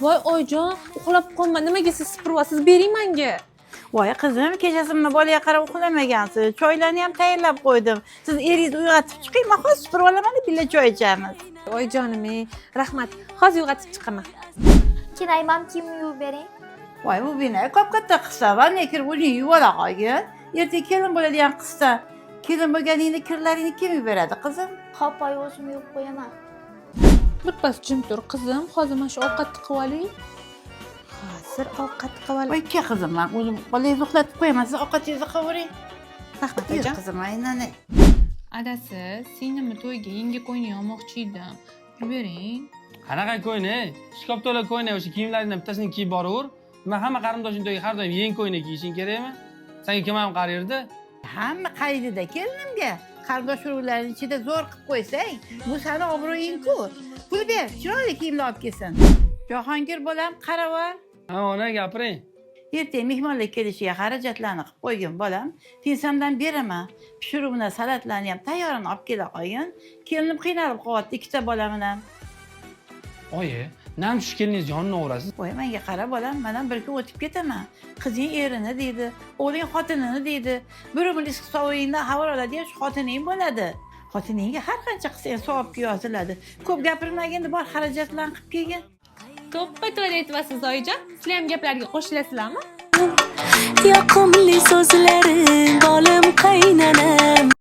Voy oyijon, uxlab qolma. Nimaga siz supurasiz? Bering menga. Voy qizim, kechasini bolaga qarab uxlamagansiz. Choylarni ham tayyorlab qo'ydim. Siz eringizni uyg'otib chiqing, men hozir supurib olaman, birga choy ichamiz. Oyijonim, rahmat. Hozir uyg'otib chiqaman. Kinaymam kiyimni yuvib bering. Voy bu bino ko'p katta qissa va nekir buni yuvala qolgin. Ertaga kelin bo'ladigan qissa. Kelin bo'lganingda kirlaringni kim yuberadi qizim? Xo'p, oy o'zim yuvib qo'yaman. Birpas jim tur qizim. Hozir mana shu ovqatni qilib oling. Hozir ovqatni qilib oling. Voy ke qizim, men o'zim bolangizni uxlatib qo'yaman. Siz ovqatingizni qilib Rahmat Yo'q oyijon. qizim, aynan. Adasi, singlimi to'yga yengi qo'yni olmoqchi edim. Bering. Qanaqa ko'yni? Shkop to'la ko'yni, o'sha kiyimlaringdan bittasini kiyib boraver. Nima hamma qarindoshing to'yga har doim yeng ko'yni kiyishing kerakmi? Senga kim ham qaraydi? Hamma qaydida kelinimga. Qarindosh urug'larning ichida zo'r qilib qo'ysang, bu seni obro'ying-ku. Pul ber, chiroyli kiyimlar olib kelsin. Jahongir bolam, qaravar. Ha, ona gapiring. Ertaga mehmonlar kelishiga xarajatlarni qilib qo'ygin bolam. Pensamdan beraman. Pishirib bilan salatlarni ham tayyorini olib kela qo'ygin. Kelinim qiynalib qolyapti ikkita bolam bilan. Oyi, nam tush keliningiz yonini o'rasiz. Voy menga qara bolam, men ham bir kun o'tib ketaman. Qizing erini deydi, o'g'ling xotinini deydi. Bir issiq sovuqingdan xabar oladigan shu xotining bo'ladi. Xotiningga har qancha qilsang savobga yoziladi. Ko'p gapirmaganda bor xarajatlarni qilib kelgin. Ko'ppa to'yda aytyapsiz oyijon. Sizlar ham gaplarga qo'shilasizlarmi? Yoqimli so'zlaring bolim qaynanam